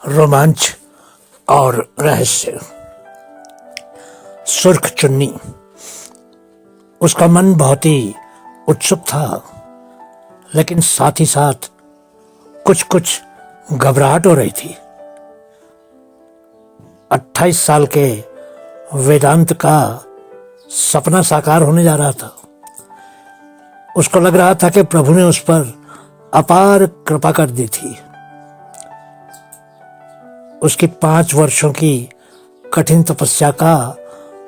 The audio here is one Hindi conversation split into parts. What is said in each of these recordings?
रोमांच और रहस्य। सुर्ख चुन्नी। उसका मन बहुत ही उत्सुक था, लेकिन साथ ही साथ कुछ कुछ घबराहट हो रही थी। 28 साल के वेदांत का सपना साकार होने जा रहा था। उसको लग रहा था कि प्रभु ने उस पर अपार कृपा कर दी थी। उसकी 5 वर्षों की कठिन तपस्या का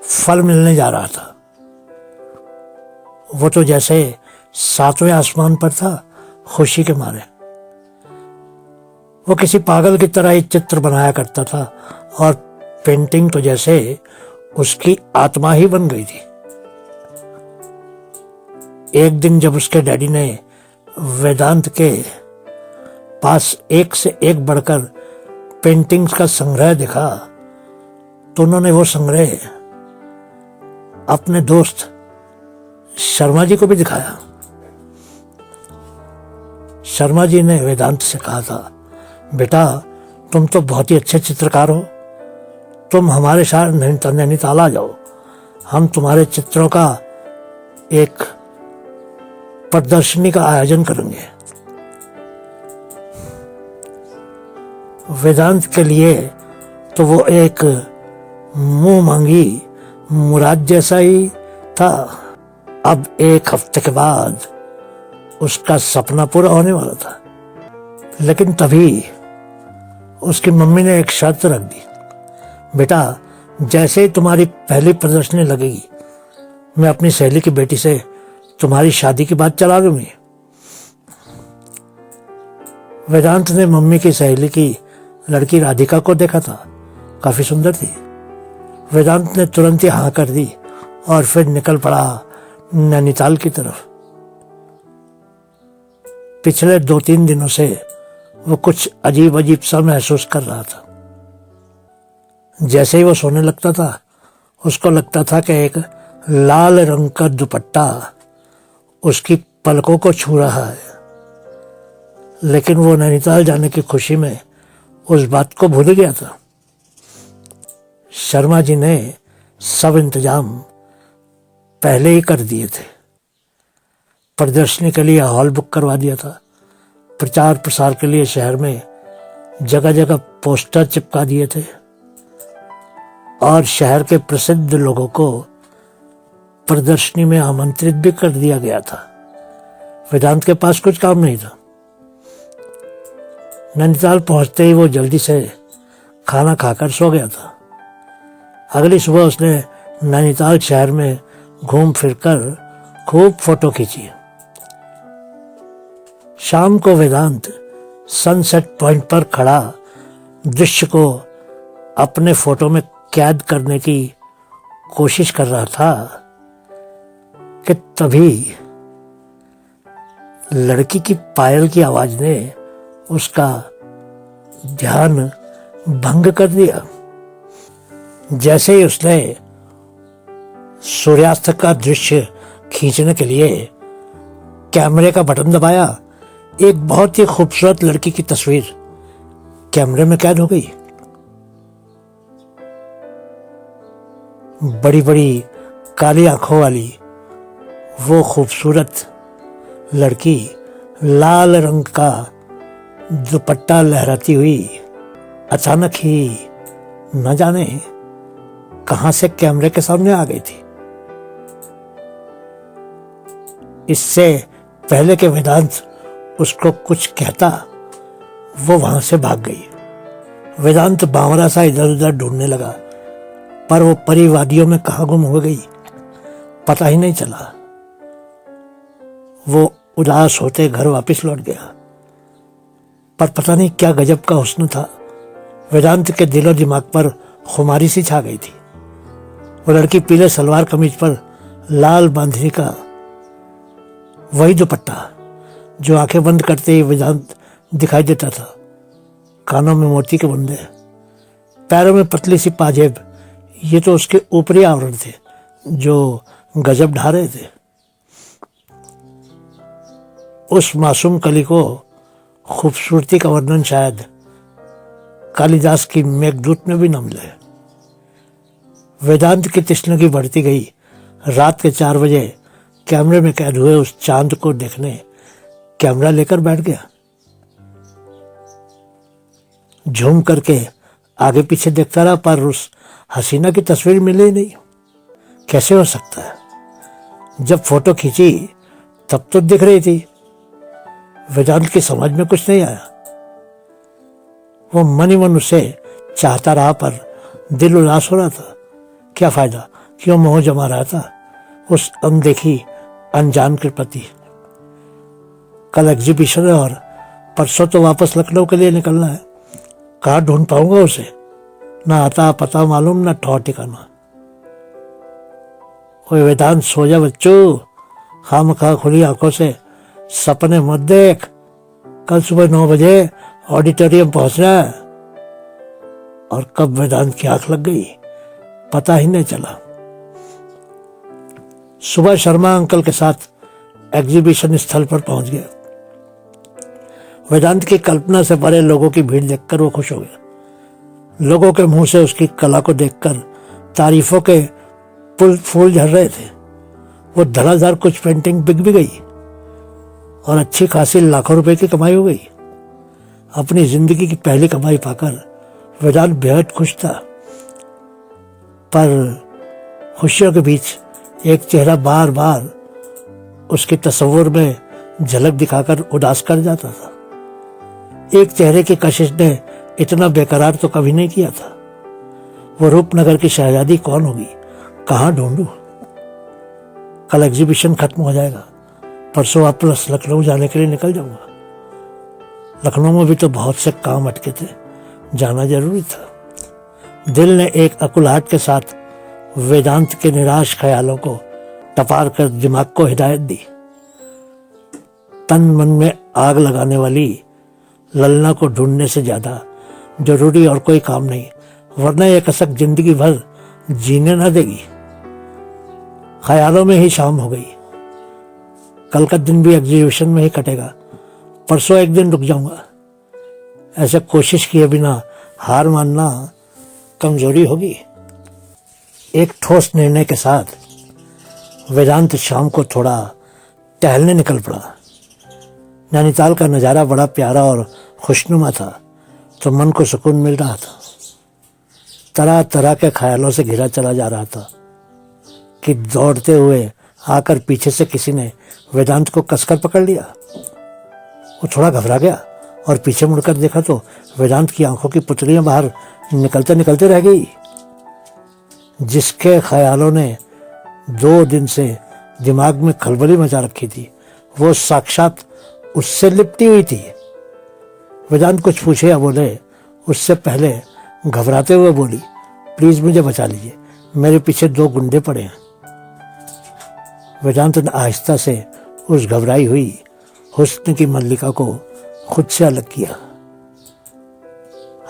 फल मिलने जा रहा था। वो तो जैसे 7वें आसमान पर था, खुशी के मारे। वो किसी पागल की तरह एक चित्र बनाया करता था और पेंटिंग तो जैसे उसकी आत्मा ही बन गई थी। एक दिन जब उसके डैडी ने वेदांत के पास एक से एक बढ़कर पेंटिंग्स का संग्रह देखा, तो उन्होंने वो संग्रह अपने दोस्त शर्मा जी को भी दिखाया। शर्मा जी ने वेदांत से कहा था, बेटा तुम तो बहुत ही अच्छे चित्रकार हो, तुम हमारे साथ नैनीताल आ जाओ, हम तुम्हारे चित्रों का एक प्रदर्शनी का आयोजन करेंगे। वेदांत के लिए तो वो एक मुंह मांगी मुराद जैसा ही था। अब 1 हफ्ते के बाद उसका सपना पूरा होने वाला था, लेकिन तभी उसकी मम्मी ने एक शर्त रख दी, बेटा जैसे ही तुम्हारी पहली प्रदर्शनी लगेगी, मैं अपनी सहेली की बेटी से तुम्हारी शादी की बात चला दूंगी। वेदांत ने मम्मी की सहेली की लड़की राधिका को देखा था, काफी सुंदर थी। वेदांत ने तुरंत ही हाँ कर दी और फिर निकल पड़ा नैनीताल की तरफ। पिछले 2-3 दिनों से वो कुछ अजीब अजीब सा महसूस कर रहा था। जैसे ही वो सोने लगता था, उसको लगता था कि एक लाल रंग का दुपट्टा उसकी पलकों को छू रहा है, लेकिन वो नैनीताल जाने की खुशी में उस बात को भूल गया था। शर्मा जी ने सब इंतजाम पहले ही कर दिए थे। प्रदर्शनी के लिए हॉल बुक करवा दिया था, प्रचार प्रसार के लिए शहर में जगह जगह पोस्टर चिपका दिए थे और शहर के प्रसिद्ध लोगों को प्रदर्शनी में आमंत्रित भी कर दिया गया था। वेदांत के पास कुछ काम नहीं था। नैनीताल पहुंचते ही वो जल्दी से खाना खाकर सो गया था। अगली सुबह उसने नैनीताल शहर में घूम फिरकर खूब फोटो खींची। शाम को वेदांत सनसेट पॉइंट पर खड़ा दृश्य को अपने फोटो में कैद करने की कोशिश कर रहा था कि तभी लड़की की पायल की आवाज ने उसका ध्यान भंग कर दिया। जैसे ही उसने सूर्यास्त का दृश्य खींचने के लिए कैमरे का बटन दबाया, एक बहुत ही खूबसूरत लड़की की तस्वीर कैमरे में कैद हो गई। बड़ी बड़ी काली आंखों वाली वो खूबसूरत लड़की लाल रंग का दुपट्टा लहराती हुई अचानक ही न जाने कहां से कैमरे के सामने आ गई थी। इससे पहले कि वेदांत उसको कुछ कहता, वो वहां से भाग गई। वेदांत बावरा सा इधर उधर ढूंढने लगा, पर वो परिवादियों में कहां गुम हो गई पता ही नहीं चला। वो उदास होते घर वापस लौट गया, पर पता नहीं क्या गजब का हुस्न था। वेदांत के दिलो दिमाग पर खुमारी सी छा गई थी। वो लड़की पीले सलवार कमीज पर लाल बांधनी का वही दुपट्टा जो आंखें बंद करते ही वेदांत दिखाई देता था, कानों में मोती के बुंदे, पैरों में पतली सी पाजेब, ये तो उसके ऊपरी आवरण थे जो गजब ढा रहे थे। उस मासूम कली को खूबसूरती का वर्णन शायद कालिदास की मेघदूत में भी न मिले। वेदांत की तृष्णा बढ़ती गई। रात के 4 बजे कैमरे में कैद हुए उस चांद को देखने कैमरा लेकर बैठ गया। झूम करके आगे पीछे देखता रहा, पर उस हसीना की तस्वीर मिली ही नहीं। कैसे हो सकता है? जब फोटो खींची तब तो दिख रही थी। वेदांत की समझ में कुछ नहीं आया। वो मन ही मन उसे चाहता रहा, पर दिल उदास हो रहा था। क्या फायदा, क्यों मोह जमा रहा था उस अनदेखी अनजान के प्रति। कल एग्जीबिशन है और परसों तो वापस लखनऊ के लिए निकलना है। कहाँ ढूंढ पाऊंगा उसे? ना आता पता मालूम, ना ठौर ठिकाना। ओए वेदांत, सो जा बच्चों, खामखा खुली आंखों से सपने मत देख। कल सुबह 9 बजे ऑडिटोरियम पहुंचना है। और कब वेदांत की आंख लग गई पता ही नहीं चला। सुबह शर्मा अंकल के साथ एग्जीबिशन स्थल पर पहुंच गया। वेदांत की कल्पना से परे लोगों की भीड़ देखकर वो खुश हो गया। लोगों के मुंह से उसकी कला को देखकर तारीफों के फूल झड़ रहे थे। वो धड़ाधड़ कुछ पेंटिंग बिक भी गई और अच्छी खासी लाखों रुपए की कमाई हो गई। अपनी जिंदगी की पहली कमाई पाकर वेदांत बेहद खुश था, पर खुशियों के बीच एक चेहरा बार बार उसके तस्वुर में झलक दिखाकर उदास कर जाता था। एक चेहरे की कशिश ने इतना बेकरार तो कभी नहीं किया था। वो रूपनगर की शहजादी कौन होगी, कहाँ ढूंढूं? कल एग्जीबिशन खत्म हो जाएगा, परसों वापस लखनऊ जाने के लिए निकल जाऊंगा। लखनऊ में भी तो बहुत से काम अटके थे, जाना जरूरी था। दिल ने एक अकुलाहट के साथ वेदांत के निराश ख्यालों को टपार कर दिमाग को हिदायत दी। तन मन में आग लगाने वाली ललना को ढूंढने से ज्यादा जरूरी और कोई काम नहीं, वरना यह कसक जिंदगी भर जीने ना देगी। ख्यालों में ही शाम हो गई। कल का दिन भी एग्जीबिशन में ही कटेगा, परसों एक दिन रुक जाऊंगा। ऐसे कोशिश किए बिना हार मानना कमजोरी होगी। एक ठोस निर्णय के साथ वेदांत शाम को थोड़ा टहलने निकल पड़ा। नैनीताल का नज़ारा बड़ा प्यारा और खुशनुमा था, तो मन को सुकून मिल रहा था। तरह तरह के ख्यालों से घिरा चला जा रहा था कि दौड़ते हुए आकर पीछे से किसी ने वेदांत को कसकर पकड़ लिया। वो थोड़ा घबरा गया और पीछे मुड़कर देखा तो वेदांत की आंखों की पुतलियां बाहर निकलते निकलते रह गई। जिसके ख्यालों ने 2 दिन से दिमाग में खलबली मचा रखी थी, वो साक्षात उससे लिपटी हुई थी। वेदांत कुछ पूछे या बोले उससे पहले घबराते हुए बोली, प्लीज मुझे बचा लीजिए, मेरे पीछे 2 गुंडे पड़े हैं। वेदांत ने आहिस्ता से उस घबराई हुई हुस्न की मल्लिका को खुद से अलग किया।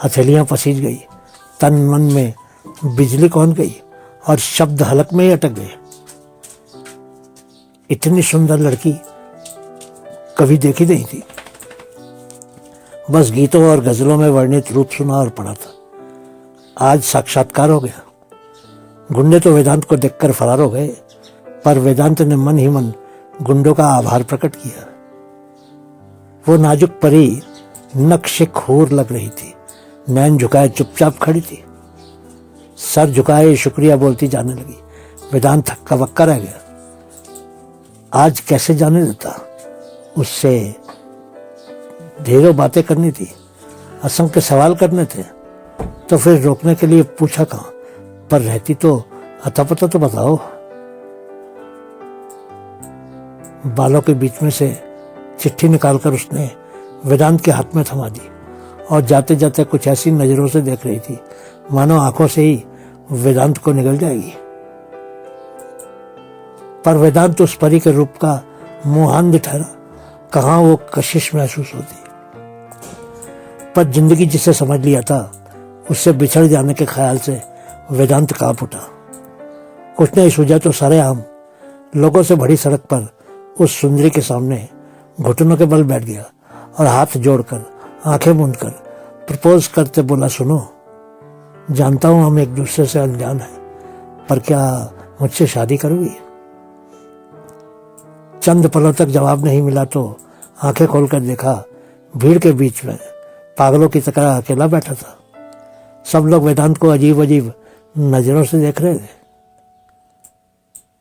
हथेलियां पसीज गई, तन मन में बिजली कौंध गई और शब्द हलक में ही अटक गए। इतनी सुंदर लड़की कभी देखी नहीं थी। बस गीतों और गजलों में वर्णित रूप सुना और पढ़ा था। आज साक्षात्कार हो गया। गुंडे तो वेदांत को देखकर फरार हो गए, पर वेदांत ने मन ही मन गुंडों का आभार प्रकट किया। वो नाजुक परी नक्शे खोर लग रही थी, नैन झुकाए चुपचाप खड़ी थी, सर झुकाए शुक्रिया बोलती जाने लगी। वेदांत हक्का बक्का रह गया। आज कैसे जाने देता? उससे ढेरों बातें करनी थी, असंख्य सवाल करने थे, तो फिर रोकने के लिए पूछा कहाँ? पर रहती तो अता पता तो बताओ। बालों के बीच में से चिट्ठी निकालकर उसने वेदांत के हाथ में थमा दी और जाते जाते कुछ ऐसी नजरों से देख रही थी मानो आंखों से ही वेदांत को निगल जाएगी। पर वेदांत उस परी के रूप का मोहांध ठहरा, कहाँ वो कशिश महसूस होती। पर जिंदगी जिसे समझ लिया था, उससे बिछड़ जाने के ख्याल से वेदांत कांप उठा। कुछ नहीं सूझा तो सरेआम लोगों से भरी सड़क पर उस सुंदरी के सामने घुटनों के बल बैठ गया और हाथ जोड़कर आंखें मूंदकर प्रपोज करते बोला, सुनो, जानता हूं हम एक दूसरे से अनजान हैं, पर क्या मुझसे शादी करोगी? चंद पलों तक जवाब नहीं मिला तो आंखें खोलकर देखा, भीड़ के बीच में पागलों की तरह अकेला बैठा था। सब लोग वेदांत को अजीब अजीब नजरों से देख रहे थे।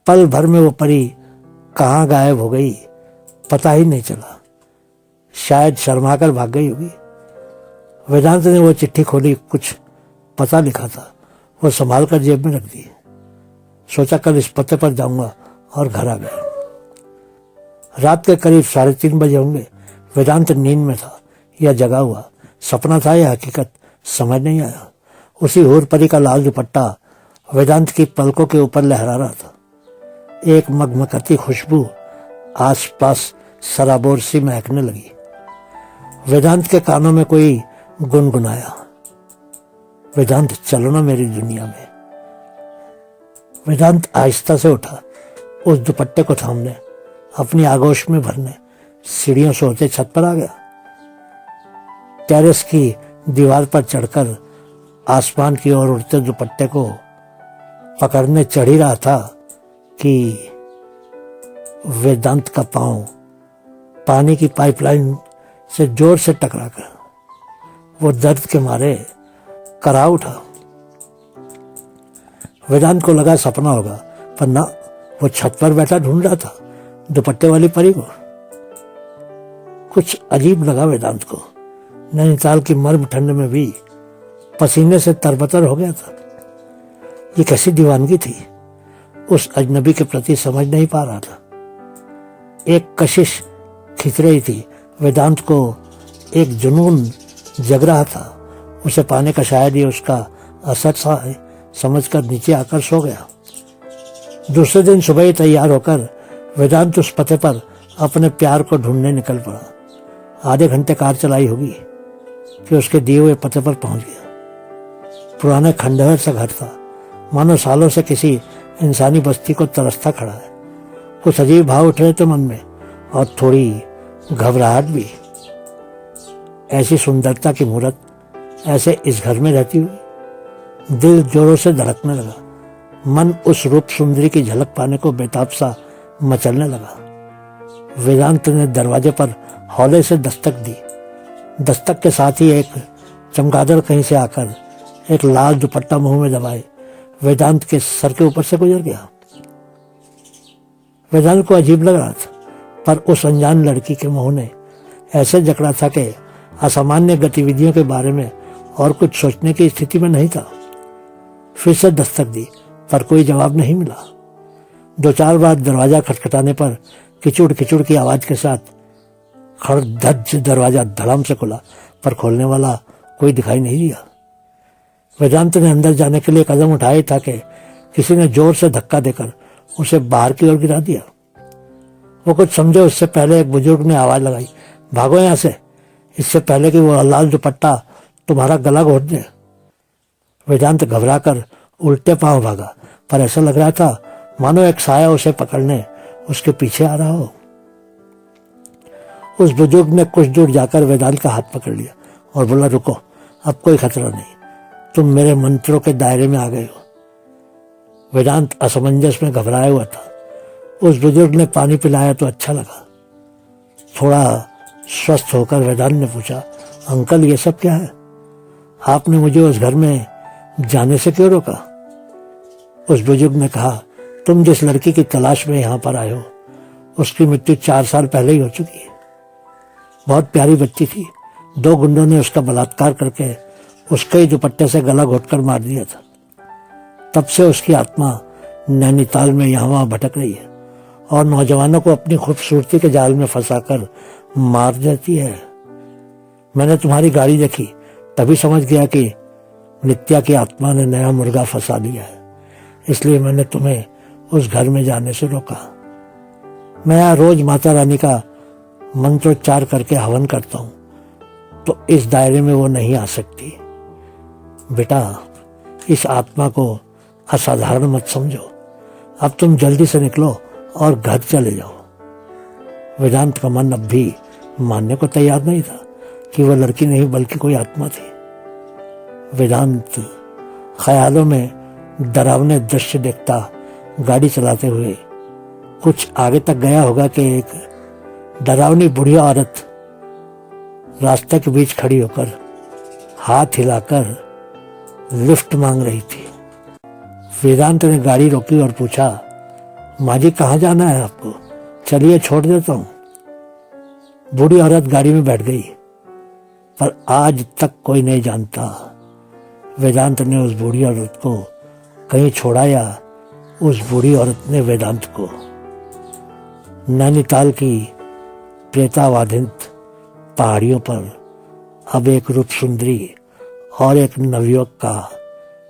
पल भर में वो परी कहाँ गायब हो गई पता ही नहीं चला। शायद शर्माकर भाग गई होगी। वेदांत ने वो चिट्ठी खोली, कुछ पता लिखा था, वो संभाल कर जेब में रख दी। सोचा कल इस पते पर जाऊंगा और घर आ गया। रात के करीब 3:30 बजे होंगे। वेदांत नींद में था या जगा हुआ, सपना था या हकीकत, समझ नहीं आया। उसी हूर परी का लाल दुपट्टा वेदांत की पलकों के ऊपर लहरा रहा था। एक मगमगती खुशबू आसपास सराबोर सी महकने लगी। वेदांत के कानों में कोई गुनगुनाया, वेदांत चलो ना मेरी दुनिया में। वेदांत आहिस्ता से उठा, उस दुपट्टे को थामने, अपनी आगोश में भरने सीढ़ियों से होते छत पर आ गया। टेरेस की दीवार पर चढ़कर आसमान की ओर उड़ते दुपट्टे को पकड़ने चढ़ ही रहा था कि वेदांत का पांव पानी की पाइपलाइन से जोर से टकराकर वो दर्द के मारे करा उठा। वेदांत को लगा सपना होगा, पर ना, वो छत पर बैठा ढूंढ रहा था दुपट्टे वाली परी को। कुछ अजीब लगा वेदांत को। नैनीताल की मर्म ठंड में भी पसीने से तरबतर हो गया था। ये कैसी दीवानगी थी, उस अजनबी के प्रति समझ नहीं पा रहा था। एक कशिश खिंच रही थी। वेदांत को एक जुनून जग रहा था। उसे पाने का शायद ही उसका असर सा है समझकर नीचे आकर सो गया। दूसरे दिन सुबह ही तैयार होकर वेदांत उस पते पर अपने प्यार को ढूंढने निकल पड़ा। आधे घंटे कार चलाई होगी कि उसके दिए हुए पते पर पहुंच गया। पुराने खंडहर सा घर था, मानो सालों से किसी इंसानी बस्ती को तरसता खड़ा है। कुछ अजीब भाव उठ रहे थे मन में और थोड़ी घबराहट भी। ऐसी सुंदरता की मूरत ऐसे इस घर में रहती हुई। दिल जोरों से धड़कने लगा। मन उस रूप सुंदरी की झलक पाने को बेताब सा मचलने लगा। वेदांत ने दरवाजे पर हौले से दस्तक दी। दस्तक के साथ ही एक चमगादड़ कहीं से आकर एक लाल दुपट्टा मुंह में दबाए वेदांत के सर के ऊपर से गुजर गया। वेदांत को अजीब लग रहा था, पर उस अनजान लड़की के मुंह ने ऐसे जकड़ा था कि असामान्य गतिविधियों के बारे में और कुछ सोचने की स्थिति में नहीं था। फिर से दस्तक दी, पर कोई जवाब नहीं मिला। 2-4 बार दरवाजा खटखटाने पर किचुड़ किचुड़ की आवाज के साथ खड़धज दरवाजा धड़ाम से खुला, पर खोलने वाला कोई दिखाई नहीं दिया। वेदांत ने अंदर जाने के लिए कदम उठाए था कि किसी ने जोर से धक्का देकर उसे बाहर की ओर गिरा दिया। वो कुछ समझे उससे पहले एक बुजुर्ग ने आवाज लगाई, भागो यहां से, इससे पहले कि वो लाल दुपट्टा तुम्हारा गला घोट दे। वेदांत घबराकर उल्टे पांव भागा, पर ऐसा लग रहा था मानो एक साया उसे पकड़ने उसके पीछे आ रहा हो। उस बुजुर्ग ने कुछ दूर जाकर वेदांत का हाथ पकड़ लिया और बोला, रुको, अब कोई खतरा नहीं, तुम मेरे मंत्रों के दायरे में आ गए हो। वेदांत असमंजस में घबराया हुआ था। उस बुजुर्ग ने पानी पिलाया तो अच्छा लगा। थोड़ा स्वस्थ होकर वेदांत ने पूछा, अंकल ये सब क्या है? आपने मुझे उस घर में जाने से क्यों रोका? उस बुजुर्ग ने कहा, तुम जिस लड़की की तलाश में यहाँ पर आए हो उसकी मृत्यु 4 साल पहले ही हो चुकी है। बहुत प्यारी बच्ची थी। 2 गुंडों ने उसका बलात्कार करके उसके ही दुपट्टे से गला घोटकर मार दिया था। तब से उसकी आत्मा नैनीताल में यहाँ वहाँ भटक रही है और नौजवानों को अपनी खूबसूरती के जाल में फंसाकर मार देती है। मैंने तुम्हारी गाड़ी देखी, तभी समझ गया कि नित्या की आत्मा ने नया मुर्गा फंसा दिया है, इसलिए मैंने तुम्हें उस घर में जाने से रोका। मैं यहाँ रोज माता रानी का मंत्रोच्चार करके हवन करता हूँ, तो इस दायरे में वो नहीं आ सकती। बेटा, इस आत्मा को असाधारण मत समझो। अब तुम जल्दी से निकलो और घर चले जाओ। वेदांत का मन अब भी मानने को तैयार नहीं था कि वह लड़की नहीं बल्कि कोई आत्मा थी। वेदांत ख्यालों में डरावने दृश्य देखता गाड़ी चलाते हुए कुछ आगे तक गया होगा कि एक डरावनी बुढ़िया औरत रास्ते के बीच खड़ी होकर हाथ हिलाकर लिफ्ट मांग रही थी। वेदांत ने गाड़ी रोकी और पूछा, माँ जी कहाँ जाना है आपको? चलिए छोड़ देता हूँ। बूढ़ी औरत गाड़ी में बैठ गई, पर आज तक कोई नहीं जानता वेदांत ने उस बूढ़ी औरत को कहीं छोड़ा या उस बूढ़ी औरत ने वेदांत को। नैनीताल की प्रेतावाधित पहाड़ियों पर अब एक रूप सुंदरी और एक नवयुवक का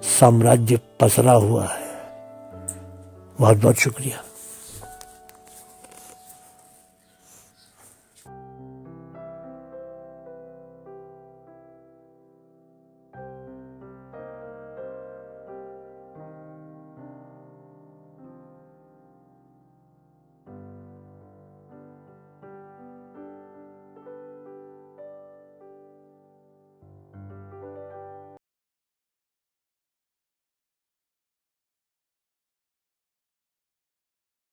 साम्राज्य पसरा हुआ है। बहुत बहुत शुक्रिया।